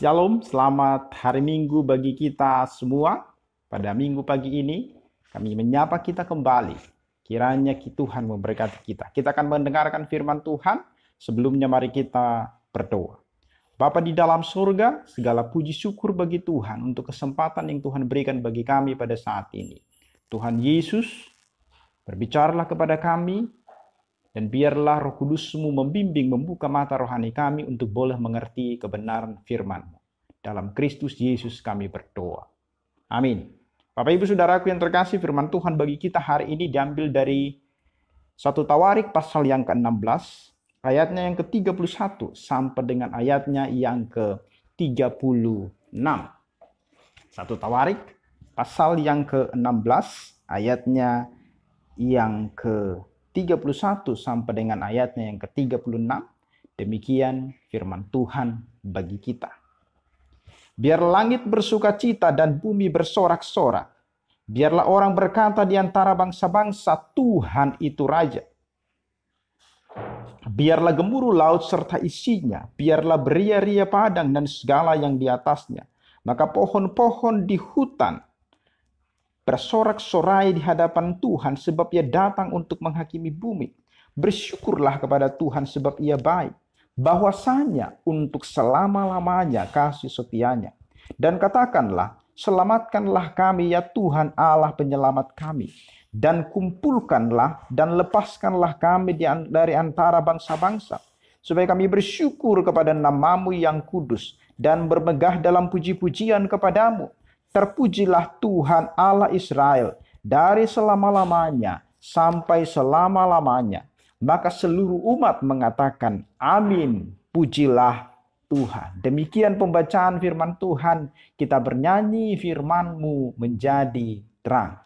Shalom, selamat hari Minggu bagi kita semua. Pada Minggu pagi ini, kami menyapa kita kembali. Kiranya Tuhan memberkati kita. Kita akan mendengarkan firman Tuhan. Sebelumnya mari kita berdoa. Bapa di dalam surga, segala puji syukur bagi Tuhan untuk kesempatan yang Tuhan berikan bagi kami pada saat ini. Tuhan Yesus, berbicaralah kepada kami, dan biarlah Roh Kudus-Mu membimbing, membuka mata rohani kami untuk boleh mengerti kebenaran firman-Mu. Dalam Kristus Yesus kami berdoa. Amin. Bapak Ibu Saudaraku yang terkasih, firman Tuhan bagi kita hari ini diambil dari 1 Tawarik pasal yang ke-16, ayatnya yang ke-31 sampai dengan ayatnya yang ke-36. 1 Tawarik pasal yang ke-16, ayatnya yang ke-31 sampai dengan ayatnya yang ke-36. Demikian firman Tuhan bagi kita. Biar langit bersukacita dan bumi bersorak-sorak. Biarlah orang berkata di antara bangsa-bangsa, Tuhan itu Raja. Biarlah gemuruh laut serta isinya. Biarlah beria-ria padang dan segala yang di atasnya. Maka pohon-pohon di hutan bersorak-sorai di hadapan Tuhan sebab ia datang untuk menghakimi bumi. Bersyukurlah kepada Tuhan sebab ia baik. Bahwasanya untuk selama-lamanya kasih setianya. Dan katakanlah, selamatkanlah kami ya Tuhan Allah penyelamat kami. Dan kumpulkanlah dan lepaskanlah kami dari antara bangsa-bangsa. Supaya kami bersyukur kepada nama-Mu yang kudus. Dan bermegah dalam puji-pujian kepadamu. Terpujilah Tuhan Allah Israel dari selama-lamanya sampai selama-lamanya. Maka seluruh umat mengatakan, amin, pujilah Tuhan. Demikian pembacaan firman Tuhan. Kita bernyanyi firman-Mu menjadi terang.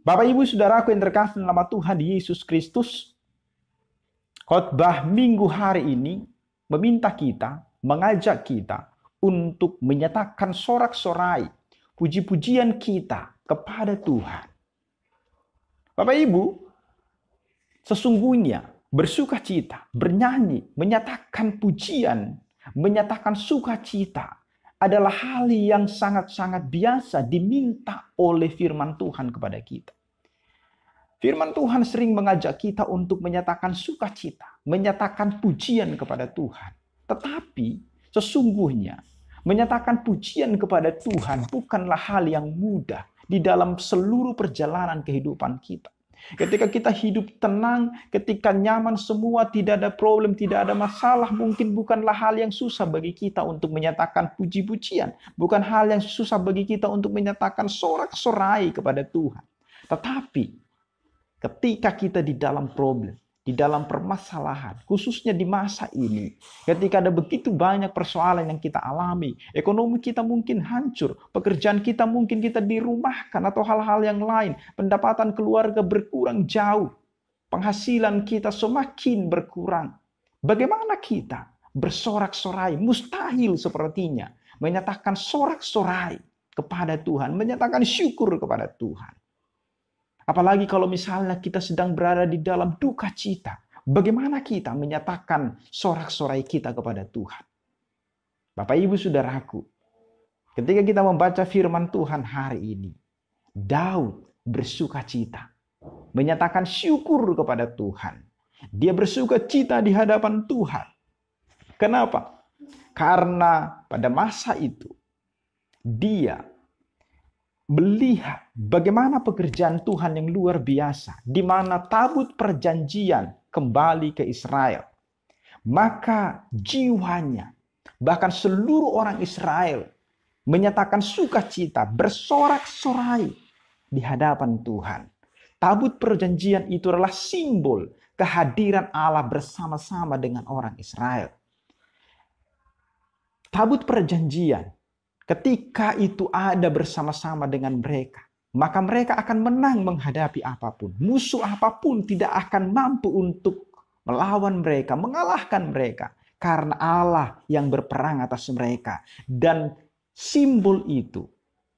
Bapak Ibu Saudaraku yang terkasih nama Tuhan Yesus Kristus, khotbah minggu hari ini meminta kita, mengajak kita untuk menyatakan sorak-sorai puji-pujian kita kepada Tuhan. Bapak Ibu, sesungguhnya bersukacita, bernyanyi, menyatakan pujian, menyatakan sukacita adalah hal yang sangat-sangat biasa diminta oleh firman Tuhan kepada kita. Firman Tuhan sering mengajak kita untuk menyatakan sukacita, menyatakan pujian kepada Tuhan. Tetapi sesungguhnya menyatakan pujian kepada Tuhan bukanlah hal yang mudah di dalam seluruh perjalanan kehidupan kita. Ketika kita hidup tenang, ketika nyaman semua, tidak ada problem, tidak ada masalah, mungkin bukanlah hal yang susah bagi kita untuk menyatakan puji-pujian. Bukan hal yang susah bagi kita untuk menyatakan sorak-sorai kepada Tuhan. Tetapi ketika kita di dalam problem, di dalam permasalahan, khususnya di masa ini, ketika ada begitu banyak persoalan yang kita alami, ekonomi kita mungkin hancur, pekerjaan kita mungkin kita dirumahkan atau hal-hal yang lain, pendapatan keluarga berkurang jauh, penghasilan kita semakin berkurang. Bagaimana kita bersorak-sorai? Mustahil sepertinya menyatakan sorak-sorai kepada Tuhan, menyatakan syukur kepada Tuhan. Apalagi kalau misalnya kita sedang berada di dalam duka cita, bagaimana kita menyatakan sorak-sorai kita kepada Tuhan? Bapak Ibu Saudaraku, ketika kita membaca firman Tuhan hari ini, Daud bersuka cita, menyatakan syukur kepada Tuhan. Dia bersuka cita di hadapan Tuhan. Kenapa? Karena pada masa itu, dia melihat bagaimana pekerjaan Tuhan yang luar biasa, di mana tabut perjanjian kembali ke Israel. Maka jiwanya, bahkan seluruh orang Israel, menyatakan sukacita, bersorak-sorai di hadapan Tuhan. Tabut perjanjian itu adalah simbol kehadiran Allah bersama-sama dengan orang Israel. Tabut perjanjian, ketika itu ada bersama-sama dengan mereka, maka mereka akan menang menghadapi apapun. Musuh apapun tidak akan mampu untuk melawan mereka, mengalahkan mereka. Karena Allah yang berperang atas mereka. Dan simbol itu,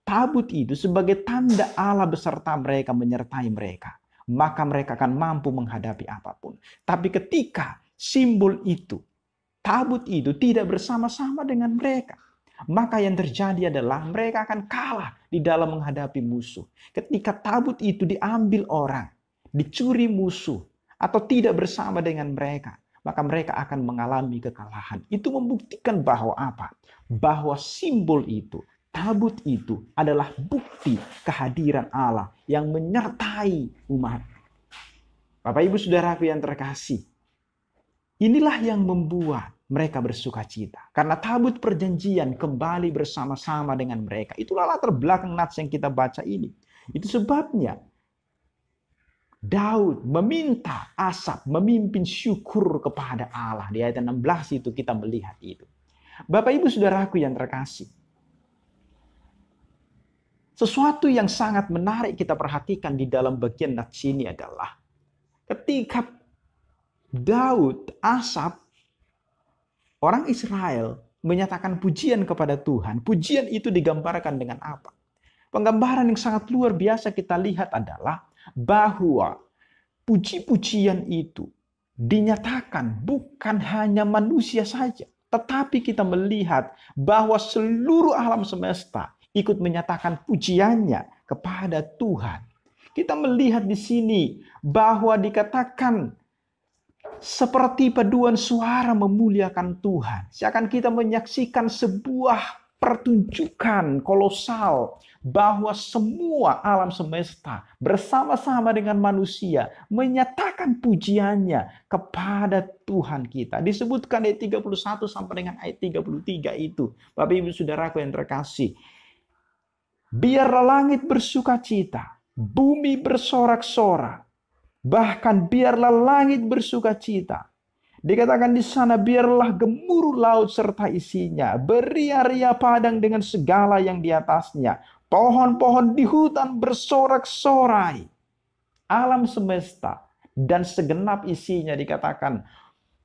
tabut itu sebagai tanda Allah beserta mereka, menyertai mereka. Maka mereka akan mampu menghadapi apapun. Tapi ketika simbol itu, tabut itu tidak bersama-sama dengan mereka, maka yang terjadi adalah mereka akan kalah di dalam menghadapi musuh. Ketika tabut itu diambil orang, dicuri musuh, atau tidak bersama dengan mereka, maka mereka akan mengalami kekalahan. Itu membuktikan bahwa apa? Bahwa simbol itu, tabut itu adalah bukti kehadiran Allah yang menyertai umat. Bapak Ibu Saudaraku yang terkasih, inilah yang membuat mereka bersuka cita. Karena tabut perjanjian kembali bersama-sama dengan mereka. Itulah latar belakang nats yang kita baca ini. Itu sebabnya Daud meminta Asaf memimpin syukur kepada Allah. Di ayat 16 itu kita melihat itu. Bapak Ibu Saudaraku yang terkasih, sesuatu yang sangat menarik kita perhatikan di dalam bagian nats ini adalah ketika Daud, Asaf, orang Israel menyatakan pujian kepada Tuhan. Pujian itu digambarkan dengan apa? Penggambaran yang sangat luar biasa kita lihat adalah bahwa puji-pujian itu dinyatakan bukan hanya manusia saja. Tetapi kita melihat bahwa seluruh alam semesta ikut menyatakan pujiannya kepada Tuhan. Kita melihat di sini bahwa dikatakan seperti paduan suara memuliakan Tuhan. Seakan kita menyaksikan sebuah pertunjukan kolosal bahwa semua alam semesta bersama-sama dengan manusia menyatakan pujiannya kepada Tuhan kita. Disebutkan ayat 31 sampai dengan ayat 33 itu. Bapak Ibu Saudaraku yang terkasih, biarlah langit bersuka cita, bumi bersorak-sorak, bahkan biarlah langit bersuka cita. Dikatakan di sana, biarlah gemuruh laut serta isinya, beria-ria padang dengan segala yang di atasnya, pohon-pohon di hutan bersorak-sorai. Alam semesta dan segenap isinya dikatakan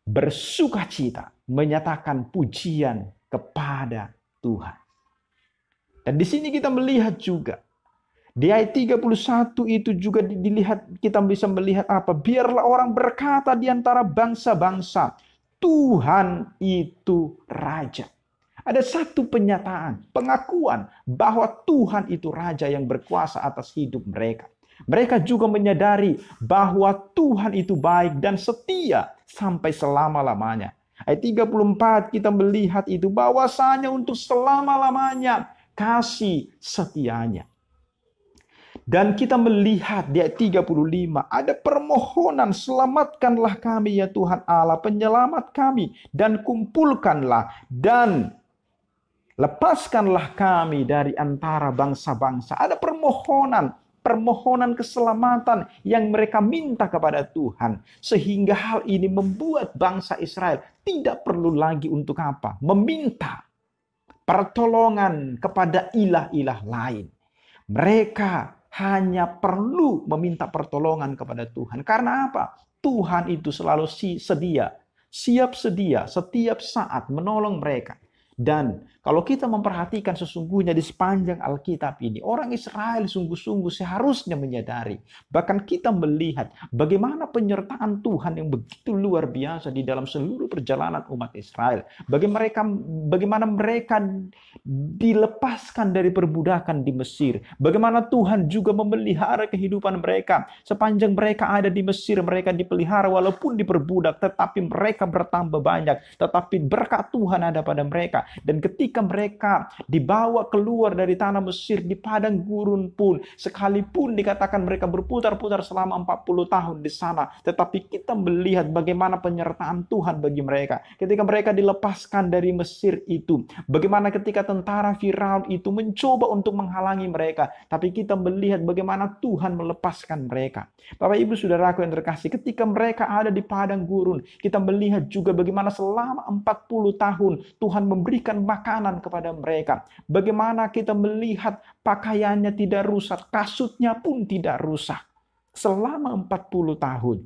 bersuka cita, menyatakan pujian kepada Tuhan. Dan di sini kita melihat juga, di ayat 31 itu juga dilihat, kita bisa melihat apa? Biarlah orang berkata di antara bangsa-bangsa, Tuhan itu Raja. Ada satu penyataan, pengakuan bahwa Tuhan itu Raja yang berkuasa atas hidup mereka. Mereka juga menyadari bahwa Tuhan itu baik dan setia sampai selama-lamanya. Ayat 34 kita melihat itu, bahwasanya untuk selama-lamanya kasih setianya. Dan kita melihat di ayat 35, ada permohonan, selamatkanlah kami ya Tuhan Allah, penyelamat kami, dan kumpulkanlah dan lepaskanlah kami dari antara bangsa-bangsa. Ada permohonan keselamatan yang mereka minta kepada Tuhan. Sehingga hal ini membuat bangsa Israel tidak perlu lagi untuk apa? Meminta pertolongan kepada ilah-ilah lain. Mereka hanya perlu meminta pertolongan kepada Tuhan. Karena apa? Tuhan itu selalu sedia, siap sedia setiap saat menolong mereka. Dan kalau kita memperhatikan sesungguhnya di sepanjang Alkitab ini, orang Israel sungguh-sungguh seharusnya menyadari. Bahkan kita melihat bagaimana penyertaan Tuhan yang begitu luar biasa di dalam seluruh perjalanan umat Israel. Bagaimana mereka dilepaskan dari perbudakan di Mesir. Bagaimana Tuhan juga memelihara kehidupan mereka. Sepanjang mereka ada di Mesir, mereka dipelihara walaupun diperbudak, tetapi mereka bertambah banyak. Tetapi berkat Tuhan ada pada mereka. Dan ketika mereka dibawa keluar dari tanah Mesir di padang gurun pun, sekalipun dikatakan mereka berputar-putar selama 40 tahun di sana, tetapi kita melihat bagaimana penyertaan Tuhan bagi mereka. Ketika mereka dilepaskan dari Mesir itu, bagaimana ketika tentara Firaun itu mencoba untuk menghalangi mereka, tapi kita melihat bagaimana Tuhan melepaskan mereka. Bapak Ibu Saudaraku yang terkasih, ketika mereka ada di padang gurun, kita melihat juga bagaimana selama 40 tahun Tuhan memberikan makanan kepada mereka. Bagaimana kita melihat pakaiannya tidak rusak, kasutnya pun tidak rusak. Selama 40 tahun.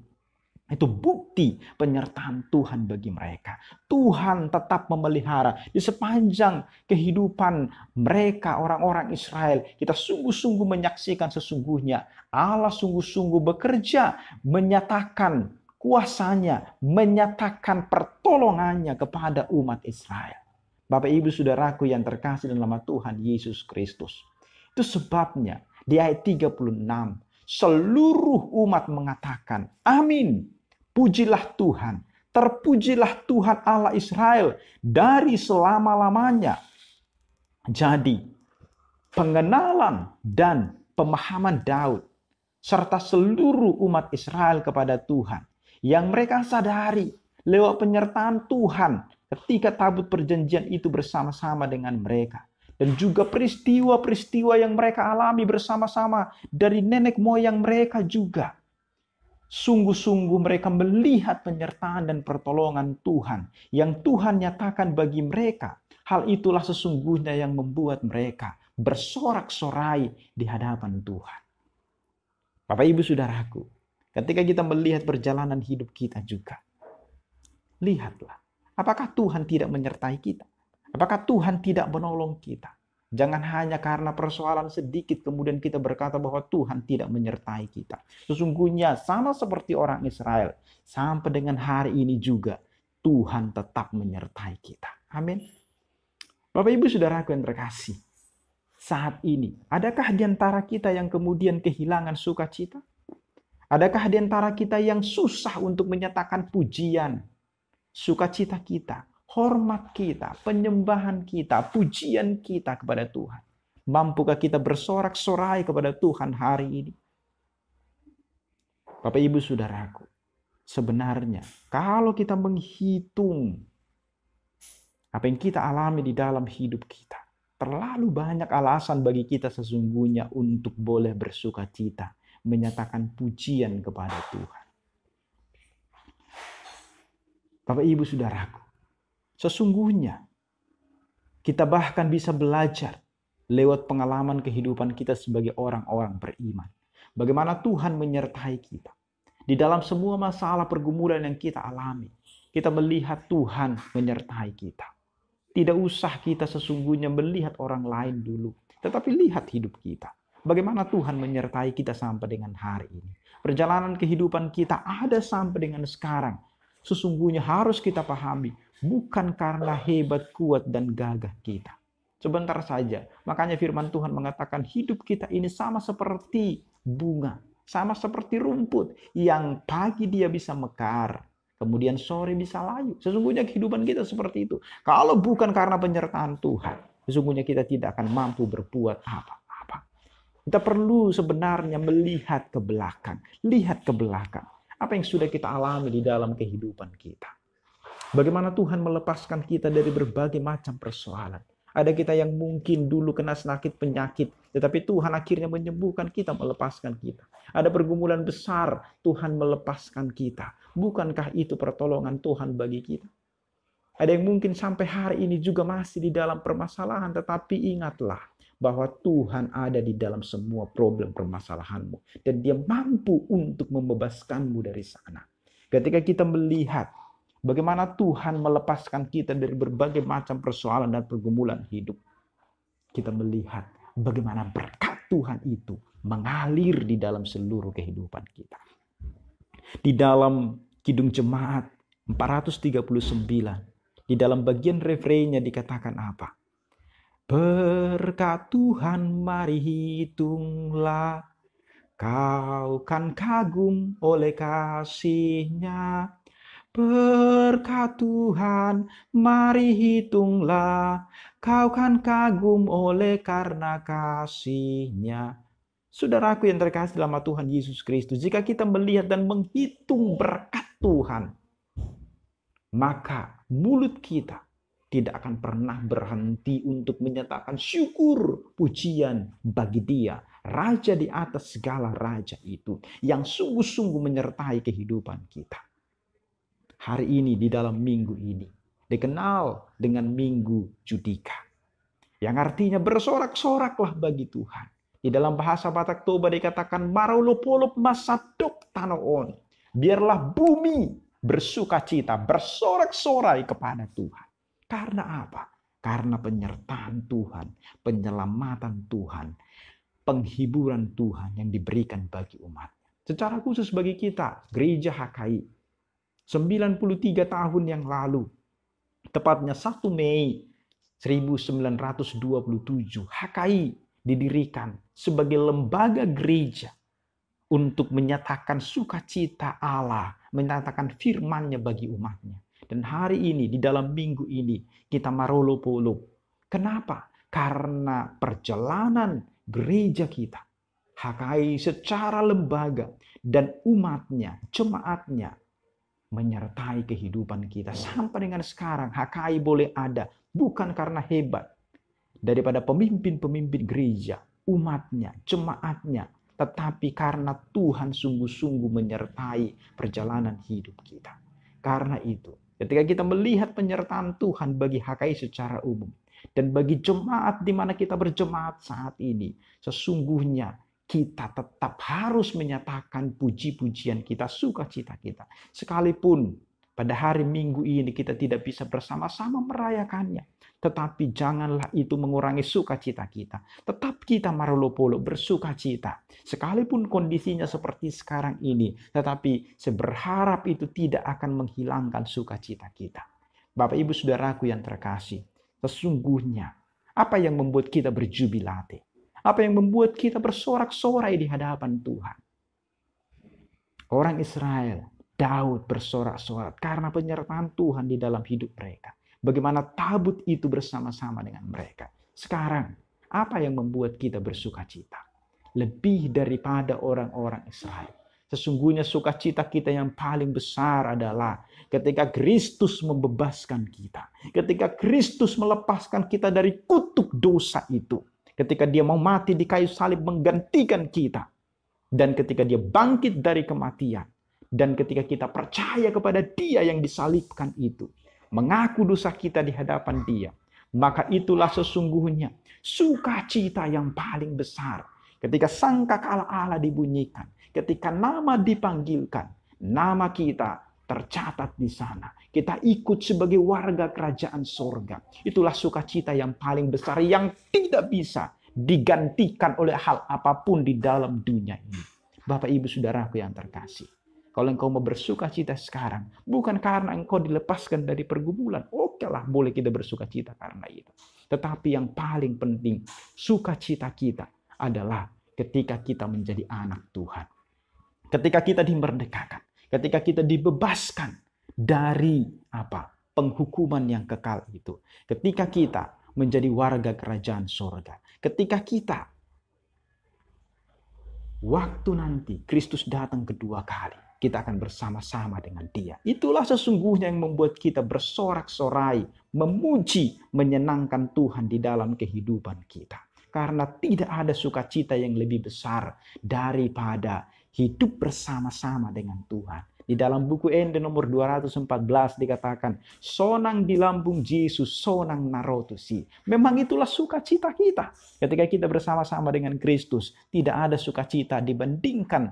Itu bukti penyertaan Tuhan bagi mereka. Tuhan tetap memelihara di sepanjang kehidupan mereka, orang-orang Israel. Kita sungguh-sungguh menyaksikan sesungguhnya Allah sungguh-sungguh bekerja, menyatakan kuasanya, menyatakan pertolongannya kepada umat Israel. Bapak Ibu Saudaraku yang terkasih dalam nama Tuhan Yesus Kristus. Itu sebabnya di ayat 36 seluruh umat mengatakan, amin. Pujilah Tuhan, terpujilah Tuhan Allah Israel dari selama-lamanya. Jadi, pengenalan dan pemahaman Daud serta seluruh umat Israel kepada Tuhan yang mereka sadari lewat penyertaan Tuhan ketika tabut perjanjian itu bersama-sama dengan mereka. Dan juga peristiwa-peristiwa yang mereka alami bersama-sama dari nenek moyang mereka juga. Sungguh-sungguh mereka melihat penyertaan dan pertolongan Tuhan yang Tuhan nyatakan bagi mereka. Hal itulah sesungguhnya yang membuat mereka bersorak-sorai di hadapan Tuhan. Bapak Ibu Saudaraku, ketika kita melihat perjalanan hidup kita juga, lihatlah, apakah Tuhan tidak menyertai kita? Apakah Tuhan tidak menolong kita? Jangan hanya karena persoalan sedikit kemudian kita berkata bahwa Tuhan tidak menyertai kita. Sesungguhnya sama seperti orang Israel, sampai dengan hari ini juga Tuhan tetap menyertai kita. Amin. Bapak Ibu Saudaraku yang terkasih, saat ini adakah di antara kita yang kemudian kehilangan sukacita? Adakah di antara kita yang susah untuk menyatakan pujian, sukacita kita, hormat kita, penyembahan kita, pujian kita kepada Tuhan? Mampukah kita bersorak-sorai kepada Tuhan hari ini? Bapak Ibu Saudaraku, sebenarnya kalau kita menghitung apa yang kita alami di dalam hidup kita, terlalu banyak alasan bagi kita sesungguhnya untuk boleh bersukacita, menyatakan pujian kepada Tuhan. Bapak Ibu Saudaraku, sesungguhnya kita bahkan bisa belajar lewat pengalaman kehidupan kita sebagai orang-orang beriman. Bagaimana Tuhan menyertai kita. Di dalam semua masalah pergumulan yang kita alami, kita melihat Tuhan menyertai kita. Tidak usah kita sesungguhnya melihat orang lain dulu, tetapi lihat hidup kita. Bagaimana Tuhan menyertai kita sampai dengan hari ini. Perjalanan kehidupan kita ada sampai dengan sekarang. Sesungguhnya harus kita pahami, bukan karena hebat, kuat, dan gagah kita. Sebentar saja. Makanya firman Tuhan mengatakan hidup kita ini sama seperti bunga. Sama seperti rumput. Yang pagi dia bisa mekar. Kemudian sore bisa layu. Sesungguhnya kehidupan kita seperti itu. Kalau bukan karena penyertaan Tuhan, sesungguhnya kita tidak akan mampu berbuat apa-apa. Kita perlu sebenarnya melihat ke belakang. Lihat ke belakang. Apa yang sudah kita alami di dalam kehidupan kita. Bagaimana Tuhan melepaskan kita dari berbagai macam persoalan. Ada kita yang mungkin dulu kena sakit penyakit, tetapi Tuhan akhirnya menyembuhkan kita, melepaskan kita. Ada pergumulan besar, Tuhan melepaskan kita. Bukankah itu pertolongan Tuhan bagi kita? Ada yang mungkin sampai hari ini juga masih di dalam permasalahan, tetapi ingatlah bahwa Tuhan ada di dalam semua problem permasalahanmu. Dan dia mampu untuk membebaskanmu dari sana. Ketika kita melihat Bagaimana Tuhan melepaskan kita dari berbagai macam persoalan dan pergumulan hidup. Kita melihat bagaimana berkat Tuhan itu mengalir di dalam seluruh kehidupan kita. Di dalam Kidung Jemaat 439, di dalam bagian refrainnya dikatakan apa? Berkat Tuhan mari hitunglah, kau kan kagum oleh kasih-Nya. Berkat Tuhan, mari hitunglah, kau kan kagum oleh karena kasih-Nya. Saudaraku yang terkasih dalam Tuhan Yesus Kristus, jika kita melihat dan menghitung berkat Tuhan, maka mulut kita tidak akan pernah berhenti untuk menyatakan syukur, pujian bagi Dia, Raja di atas segala raja itu, yang sungguh-sungguh menyertai kehidupan kita. Hari ini, di dalam minggu ini, dikenal dengan Minggu Judika, yang artinya bersorak-soraklah bagi Tuhan. Di dalam bahasa Batak Toba dikatakan marolopolop masadok tanoon. Biarlah bumi bersuka cita, bersorak-sorai kepada Tuhan. Karena apa? Karena penyertaan Tuhan, penyelamatan Tuhan, penghiburan Tuhan yang diberikan bagi umatnya. Secara khusus bagi kita, Gereja HKI, 93 tahun yang lalu, tepatnya 1 Mei 1927, HKI didirikan sebagai lembaga gereja untuk menyatakan sukacita Allah, menyatakan firman-Nya bagi umatnya. Dan hari ini, di dalam minggu ini, kita marolopolo. Kenapa? Karena perjalanan gereja kita, HKI secara lembaga dan umatnya, jemaatnya, menyertai kehidupan kita. Sampai dengan sekarang, HKI boleh ada bukan karena hebat daripada pemimpin-pemimpin gereja, umatnya, jemaatnya, tetapi karena Tuhan sungguh-sungguh menyertai perjalanan hidup kita. Karena itu, ketika kita melihat penyertaan Tuhan bagi HKI secara umum, dan bagi jemaat di mana kita berjemaat saat ini, sesungguhnya kita tetap harus menyatakan puji-pujian kita, sukacita kita. Sekalipun pada hari Minggu ini kita tidak bisa bersama-sama merayakannya, tetapi janganlah itu mengurangi sukacita kita. Tetap kita marolopolo bersukacita. Sekalipun kondisinya seperti sekarang ini, tetapi saya berharap itu tidak akan menghilangkan sukacita kita. Bapak Ibu Saudaraku yang terkasih, sesungguhnya apa yang membuat kita berjubilate? Apa yang membuat kita bersorak-sorai di hadapan Tuhan? Orang Israel, Daud bersorak-sorai karena penyertaan Tuhan di dalam hidup mereka. Bagaimana tabut itu bersama-sama dengan mereka. Sekarang, apa yang membuat kita bersukacita? Lebih daripada orang-orang Israel. Sesungguhnya sukacita kita yang paling besar adalah ketika Kristus membebaskan kita. Ketika Kristus melepaskan kita dari kutuk dosa itu. Ketika Dia mau mati di kayu salib menggantikan kita. Dan ketika Dia bangkit dari kematian. Dan ketika kita percaya kepada Dia yang disalibkan itu. Mengaku dosa kita di hadapan Dia. Maka itulah sesungguhnya sukacita yang paling besar. Ketika sangkakala Allah dibunyikan. Ketika nama dipanggilkan. Nama kita tercatat di sana. Kita ikut sebagai warga kerajaan sorga. Itulah sukacita yang paling besar yang tidak bisa digantikan oleh hal apapun di dalam dunia ini. Bapak Ibu Saudaraku yang terkasih. Kalau engkau mau bersukacita sekarang, bukan karena engkau dilepaskan dari pergumulan. Oke lah, boleh kita bersukacita karena itu. Tetapi yang paling penting, sukacita kita adalah ketika kita menjadi anak Tuhan. Ketika kita dimerdekakan. Ketika kita dibebaskan dari penghukuman yang kekal itu. Ketika kita menjadi warga kerajaan sorga. Ketika kita waktu nanti Kristus datang kedua kali, kita akan bersama-sama dengan Dia. Itulah sesungguhnya yang membuat kita bersorak-sorai, memuji, menyenangkan Tuhan di dalam kehidupan kita. Karena tidak ada sukacita yang lebih besar daripada hidup bersama-sama dengan Tuhan. Di dalam buku Ende nomor 214 dikatakan, sonang di lambung Yesus, sonang narotusi. Memang itulah sukacita kita. Ketika kita bersama-sama dengan Kristus, tidak ada sukacita dibandingkan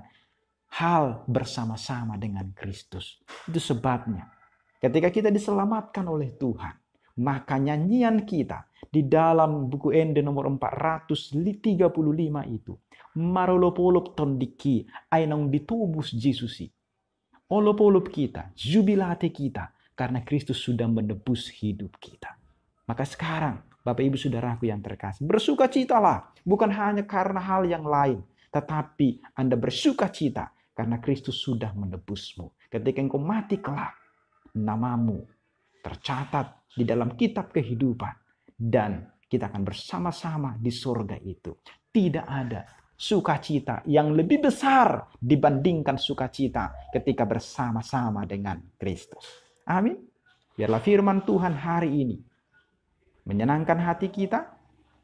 hal bersama-sama dengan Kristus. Itu sebabnya Ketika kita diselamatkan oleh Tuhan, maka nyanyian kita di dalam buku Ende nomor 435 itu, marolopolop tondiki, ainong ditubus Yesusi. Olop-olop kita, jubilate kita, karena Kristus sudah menebus hidup kita. Maka sekarang, Bapak Ibu Saudaraku yang terkasih, bersukacitalah, bukan hanya karena hal yang lain, tetapi Anda bersukacita karena Kristus sudah menebusmu. Ketika engkau mati kelak, namamu tercatat di dalam kitab kehidupan, dan kita akan bersama-sama di surga itu. Tidak ada sukacita yang lebih besar dibandingkan sukacita ketika bersama-sama dengan Kristus. Amin. Biarlah firman Tuhan hari ini menyenangkan hati kita,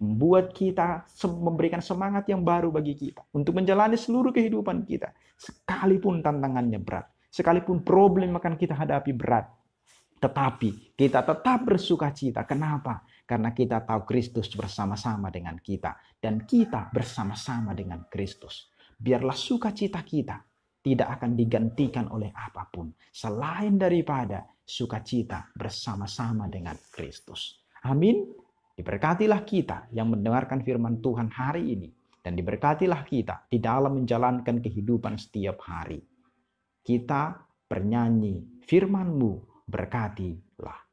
membuat kita memberikan semangat yang baru bagi kita untuk menjalani seluruh kehidupan kita, sekalipun tantangannya berat, sekalipun problem akan kita hadapi berat. Tetapi kita tetap bersukacita. Kenapa? Karena kita tahu Kristus bersama-sama dengan kita. Dan kita bersama-sama dengan Kristus. Biarlah sukacita kita tidak akan digantikan oleh apapun. Selain daripada sukacita bersama-sama dengan Kristus. Amin. Diberkatilah kita yang mendengarkan firman Tuhan hari ini. Dan diberkatilah kita di dalam menjalankan kehidupan setiap hari. Kita bernyanyi, firman-Mu berkatilah.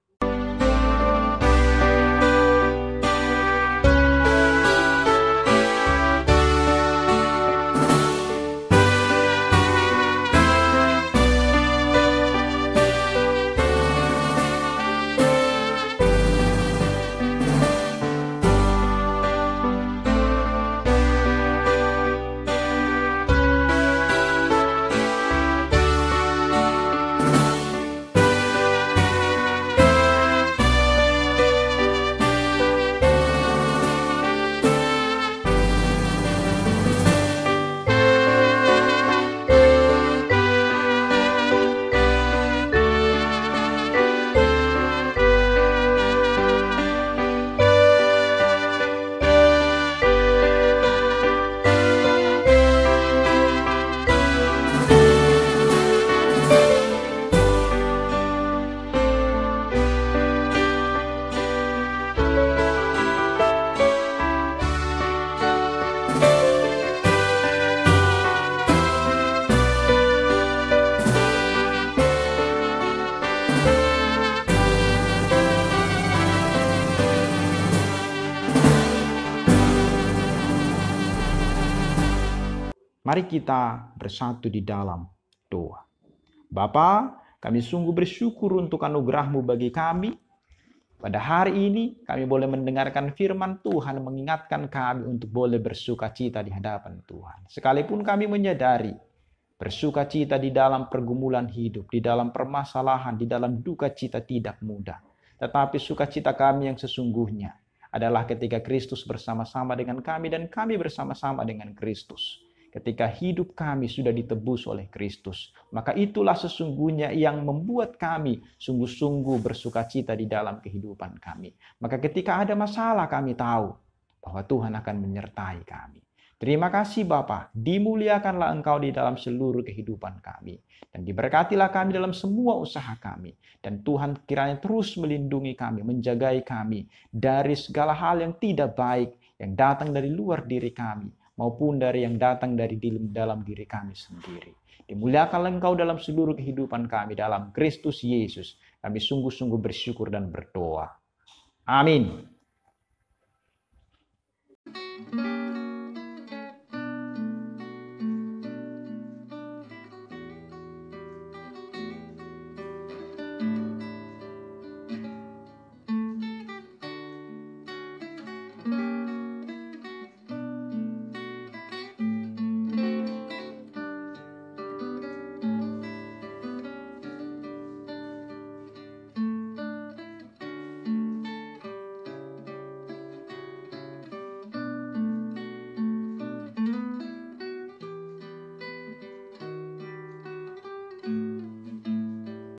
Mari kita bersatu di dalam doa. Bapa, kami sungguh bersyukur untuk anugerah-Mu bagi kami. Pada hari ini kami boleh mendengarkan firman Tuhan mengingatkan kami untuk boleh bersukacita di hadapan Tuhan. Sekalipun kami menyadari bersukacita di dalam pergumulan hidup, di dalam permasalahan, di dalam duka cita tidak mudah. Tetapi sukacita kami yang sesungguhnya adalah ketika Kristus bersama-sama dengan kami dan kami bersama-sama dengan Kristus. Ketika hidup kami sudah ditebus oleh Kristus, maka itulah sesungguhnya yang membuat kami sungguh-sungguh bersukacita di dalam kehidupan kami. Maka ketika ada masalah kami tahu bahwa Tuhan akan menyertai kami. Terima kasih Bapa, dimuliakanlah Engkau di dalam seluruh kehidupan kami. Dan diberkatilah kami dalam semua usaha kami. Dan Tuhan kiranya terus melindungi kami, menjagai kami dari segala hal yang tidak baik, yang datang dari luar diri kami, maupun dari yang datang dari dalam diri kami sendiri. Dimuliakanlah Engkau dalam seluruh kehidupan kami, dalam Kristus Yesus. Kami sungguh-sungguh bersyukur dan berdoa. Amin.